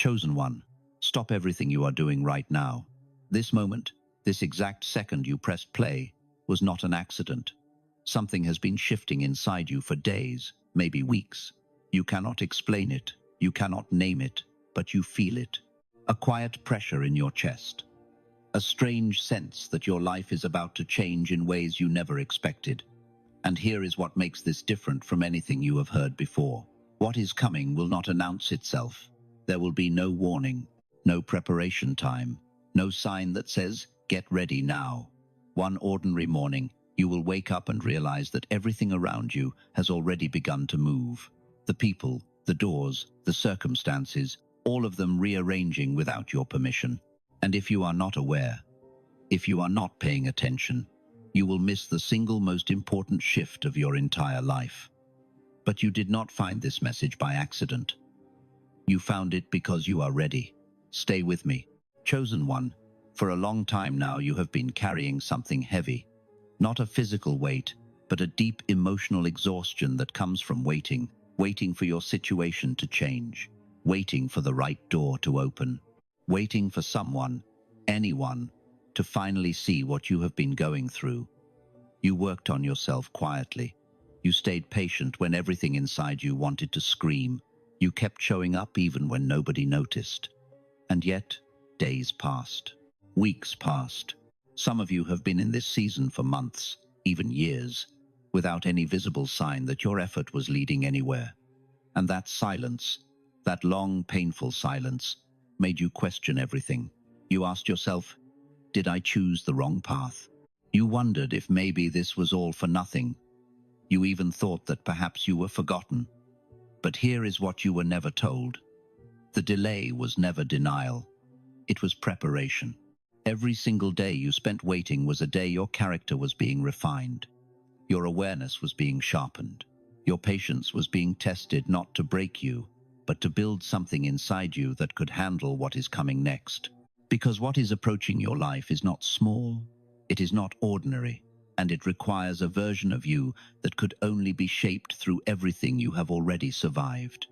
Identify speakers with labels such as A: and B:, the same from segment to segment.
A: Chosen one, stop everything you are doing right now. This moment, this exact second you pressed play, was not an accident. Something has been shifting inside you for days, maybe weeks. You cannot explain it, you cannot name it, but you feel it. A quiet pressure in your chest. A strange sense that your life is about to change in ways you never expected. And here is what makes this different from anything you have heard before. What is coming will not announce itself. There will be no warning, no preparation time, no sign that says, "Get ready now." One ordinary morning, you will wake up and realize that everything around you has already begun to move. The people, the doors, the circumstances, all of them rearranging without your permission. And if you are not aware, if you are not paying attention, you will miss the single most important shift of your entire life. But you did not find this message by accident. You found it because you are ready. Stay with me. Chosen one, for a long time now you have been carrying something heavy. Not a physical weight, but a deep emotional exhaustion that comes from waiting for your situation to change, waiting for the right door to open, waiting for someone, anyone, to finally see what you have been going through. You worked on yourself quietly. You stayed patient when everything inside you wanted to scream. You kept showing up even when nobody noticed. And yet, days passed. Weeks passed. Some of you have been in this season for months, even years, without any visible sign that your effort was leading anywhere. And that silence, that long, painful silence, made you question everything. You asked yourself, did I choose the wrong path? You wondered if maybe this was all for nothing. You even thought that perhaps you were forgotten. But here is what you were never told. The delay was never denial. It was preparation. Every single day you spent waiting was a day your character was being refined. Your awareness was being sharpened. Your patience was being tested not to break you, but to build something inside you that could handle what is coming next. Because what is approaching your life is not small, it is not ordinary, and it requires a version of you that could only be shaped through everything you have already survived.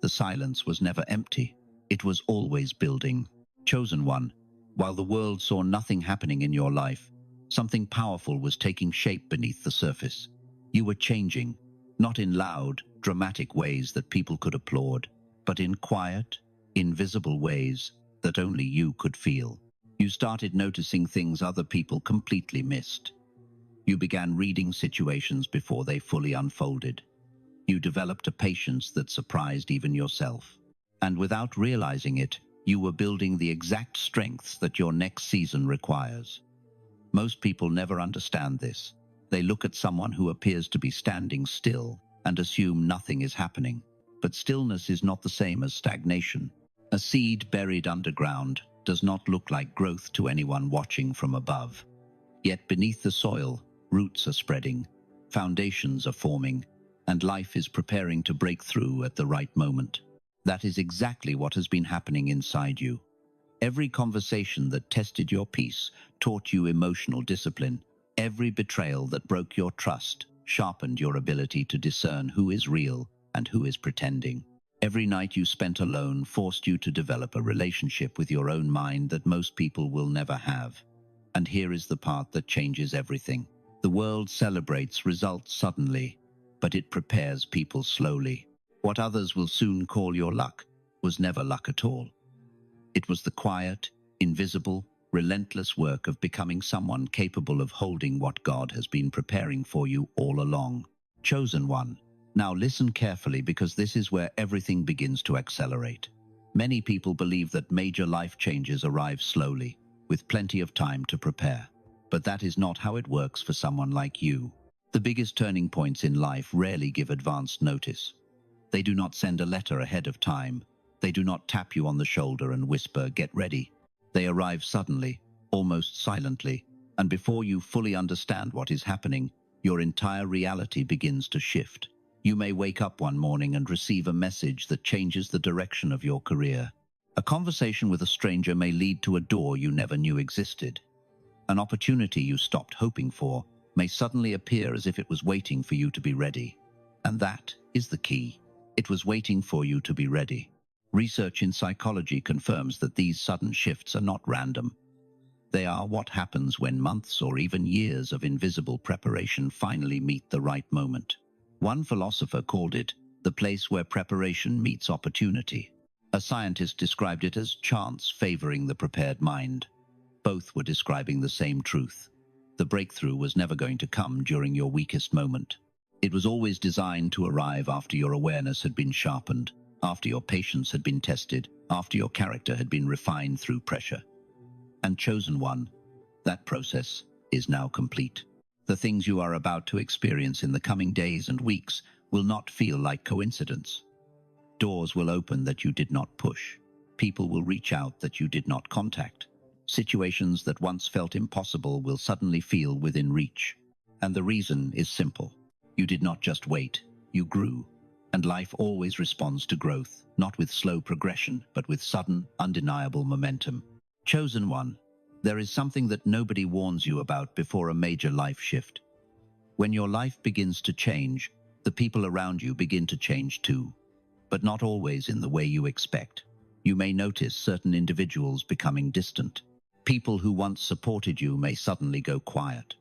A: The silence was never empty. It was always building. Chosen one, while the world saw nothing happening in your life, something powerful was taking shape beneath the surface. You were changing, not in loud, dramatic ways that people could applaud, but in quiet, invisible ways that only you could feel. You started noticing things other people completely missed. You began reading situations before they fully unfolded. You developed a patience that surprised even yourself. And without realizing it, you were building the exact strengths that your next season requires. Most people never understand this. They look at someone who appears to be standing still and assume nothing is happening. But stillness is not the same as stagnation. A seed buried underground does not look like growth to anyone watching from above. Yet beneath the soil, roots are spreading, foundations are forming, and life is preparing to break through at the right moment. That is exactly what has been happening inside you. Every conversation that tested your peace taught you emotional discipline. Every betrayal that broke your trust sharpened your ability to discern who is real and who is pretending. Every night you spent alone forced you to develop a relationship with your own mind that most people will never have. And here is the part that changes everything. The world celebrates results suddenly, but it prepares people slowly. What others will soon call your luck was never luck at all. It was the quiet, invisible, relentless work of becoming someone capable of holding what God has been preparing for you all along. Chosen one. Now listen carefully, because this is where everything begins to accelerate. Many people believe that major life changes arrive slowly, with plenty of time to prepare. But that is not how it works for someone like you. The biggest turning points in life rarely give advanced notice. They do not send a letter ahead of time. They do not tap you on the shoulder and whisper, "Get ready." They arrive suddenly, almost silently, and before you fully understand what is happening, your entire reality begins to shift. You may wake up one morning and receive a message that changes the direction of your career. A conversation with a stranger may lead to a door you never knew existed. An opportunity you stopped hoping for may suddenly appear as if it was waiting for you to be ready. And that is the key. It was waiting for you to be ready. Research in psychology confirms that these sudden shifts are not random. They are what happens when months or even years of invisible preparation finally meet the right moment. One philosopher called it the place where preparation meets opportunity. A scientist described it as chance favoring the prepared mind. Both were describing the same truth. The breakthrough was never going to come during your weakest moment. It was always designed to arrive after your awareness had been sharpened, after your patience had been tested, after your character had been refined through pressure. And chosen one, that process is now complete. The things you are about to experience in the coming days and weeks will not feel like coincidence. Doors will open that you did not push. People will reach out that you did not contact. Situations that once felt impossible will suddenly feel within reach. And the reason is simple. You did not just wait, you grew. And life always responds to growth, not with slow progression, but with sudden, undeniable momentum. Chosen one, there is something that nobody warns you about before a major life shift. When your life begins to change, the people around you begin to change too, but not always in the way you expect. You may notice certain individuals becoming distant. People who once supported you may suddenly go quiet.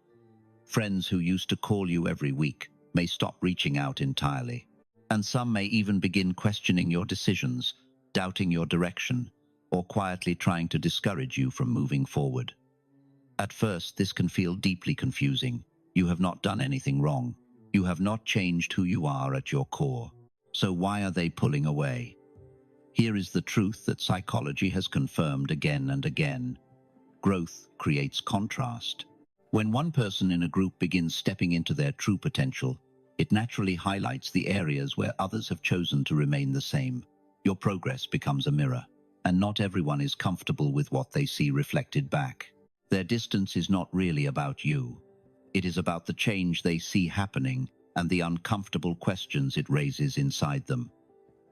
A: Friends who used to call you every week may stop reaching out entirely. And some may even begin questioning your decisions, doubting your direction, or quietly trying to discourage you from moving forward. At first, this can feel deeply confusing. You have not done anything wrong. You have not changed who you are at your core. So why are they pulling away? Here is the truth that psychology has confirmed again and again. Growth creates contrast. When one person in a group begins stepping into their true potential, it naturally highlights the areas where others have chosen to remain the same. Your progress becomes a mirror, and not everyone is comfortable with what they see reflected back. Their distance is not really about you. It is about the change they see happening and the uncomfortable questions it raises inside them.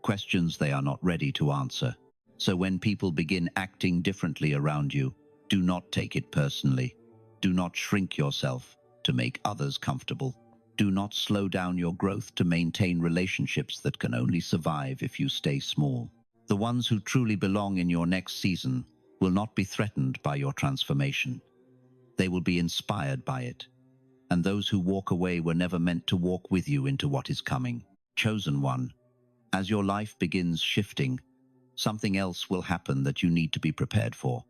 A: Questions they are not ready to answer. So when people begin acting differently around you, do not take it personally. Do not shrink yourself to make others comfortable. Do not slow down your growth to maintain relationships that can only survive if you stay small. The ones who truly belong in your next season will not be threatened by your transformation. They will be inspired by it. And those who walk away were never meant to walk with you into what is coming. Chosen one, as your life begins shifting, something else will happen that you need to be prepared for.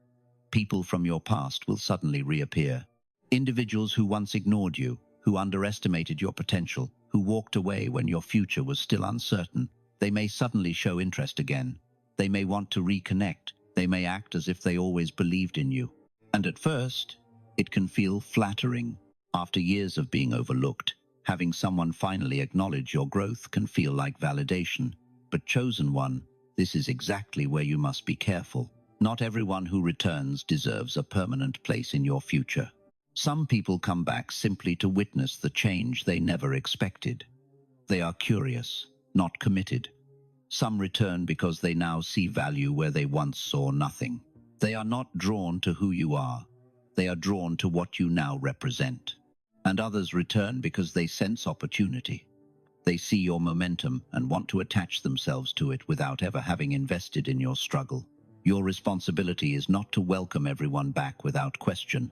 A: People from your past will suddenly reappear. Individuals who once ignored you, who underestimated your potential, who walked away when your future was still uncertain, they may suddenly show interest again. They may want to reconnect. They may act as if they always believed in you. And at first, it can feel flattering. After years of being overlooked, having someone finally acknowledge your growth can feel like validation. But chosen one, this is exactly where you must be careful. Not everyone who returns deserves a permanent place in your future. Some people come back simply to witness the change they never expected. They are curious, not committed. Some return because they now see value where they once saw nothing. They are not drawn to who you are. They are drawn to what you now represent. And others return because they sense opportunity. They see your momentum and want to attach themselves to it without ever having invested in your struggle. Your responsibility is not to welcome everyone back without question.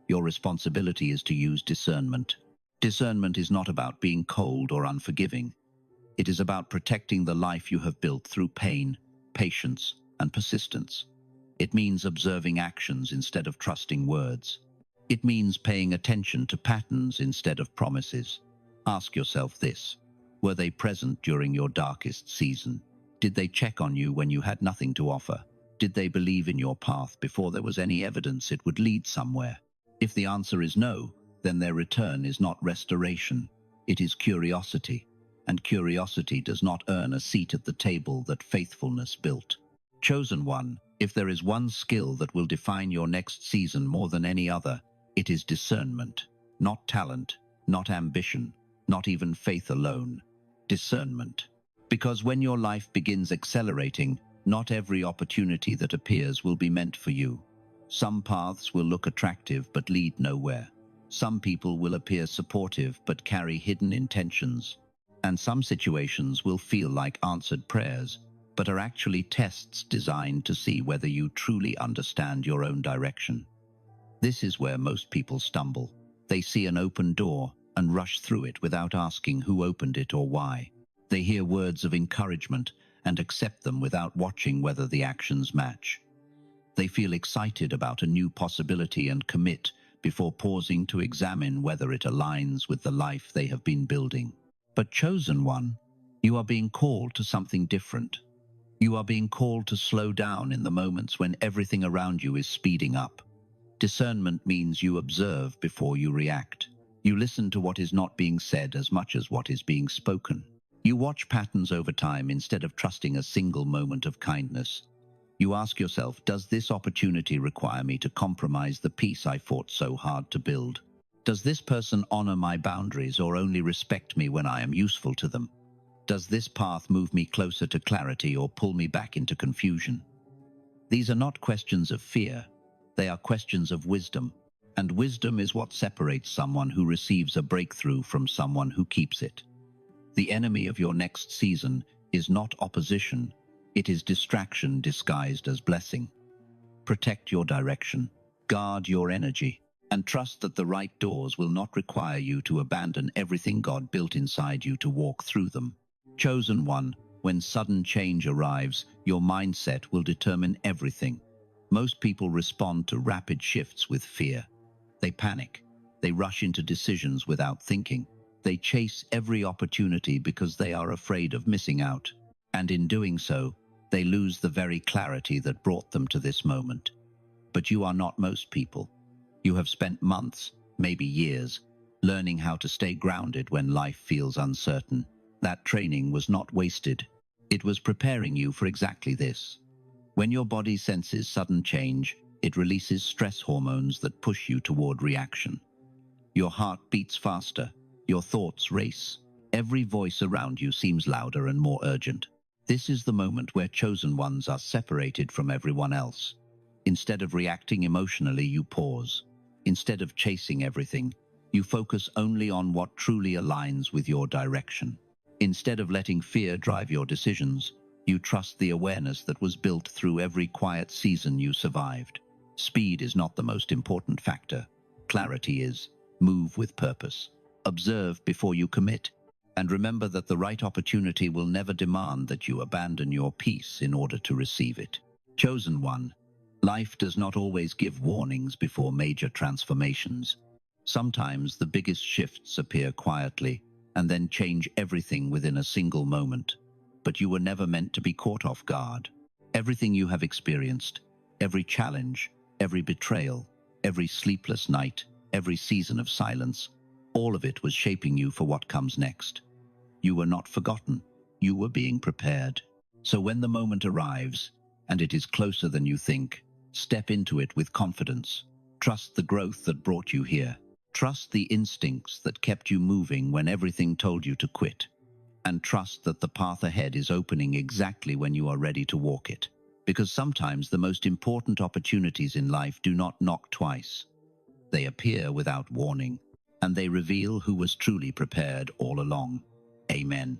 A: Your responsibility is to use discernment. Discernment is not about being cold or unforgiving. It is about protecting the life you have built through pain, patience, and persistence. It means observing actions instead of trusting words. It means paying attention to patterns instead of promises. Ask yourself this: were they present during your darkest season? Did they check on you when you had nothing to offer? Did they believe in your path before there was any evidence it would lead somewhere? If the answer is no, then their return is not restoration. It is curiosity. And curiosity does not earn a seat at the table that faithfulness built. Chosen one, if there is one skill that will define your next season more than any other, it is discernment. Not talent, not ambition, not even faith alone. Discernment. Because when your life begins accelerating, not every opportunity that appears will be meant for you. Some paths will look attractive but lead nowhere. Some people will appear supportive but carry hidden intentions. And some situations will feel like answered prayers, but are actually tests designed to see whether you truly understand your own direction. This is where most people stumble. They see an open door and rush through it without asking who opened it or why. They hear words of encouragement and accept them without watching whether the actions match. They feel excited about a new possibility and commit before pausing to examine whether it aligns with the life they have been building. But chosen one, you are being called to something different. You are being called to slow down in the moments when everything around you is speeding up. Discernment means you observe before you react. You listen to what is not being said as much as what is being spoken. You watch patterns over time instead of trusting a single moment of kindness. You ask yourself, does this opportunity require me to compromise the peace I fought so hard to build? Does this person honor my boundaries or only respect me when I am useful to them? Does this path move me closer to clarity or pull me back into confusion? These are not questions of fear. They are questions of wisdom. And wisdom is what separates someone who receives a breakthrough from someone who keeps it. The enemy of your next season is not opposition. It is distraction disguised as blessing. Protect your direction, guard your energy, and trust that the right doors will not require you to abandon everything God built inside you to walk through them. Chosen one, when sudden change arrives, your mindset will determine everything. Most people respond to rapid shifts with fear. They panic. They rush into decisions without thinking. They chase every opportunity because they are afraid of missing out. And in doing so, they lose the very clarity that brought them to this moment. But you are not most people. You have spent months, maybe years, learning how to stay grounded when life feels uncertain. That training was not wasted. It was preparing you for exactly this. When your body senses sudden change, it releases stress hormones that push you toward reaction. Your heart beats faster. Your thoughts race. Every voice around you seems louder and more urgent. This is the moment where chosen ones are separated from everyone else. Instead of reacting emotionally, you pause. Instead of chasing everything, you focus only on what truly aligns with your direction. Instead of letting fear drive your decisions, you trust the awareness that was built through every quiet season you survived. Speed is not the most important factor. Clarity is. Move with purpose. Observe before you commit. And remember that the right opportunity will never demand that you abandon your peace in order to receive it. Chosen one, life does not always give warnings before major transformations. Sometimes the biggest shifts appear quietly and then change everything within a single moment. But you were never meant to be caught off guard. Everything you have experienced, every challenge, every betrayal, every sleepless night, every season of silence, all of it was shaping you for what comes next. You were not forgotten. You were being prepared. So when the moment arrives, and it is closer than you think, step into it with confidence. Trust the growth that brought you here. Trust the instincts that kept you moving when everything told you to quit. And trust that the path ahead is opening exactly when you are ready to walk it. Because sometimes the most important opportunities in life do not knock twice. They appear without warning, and they reveal who was truly prepared all along. Amen.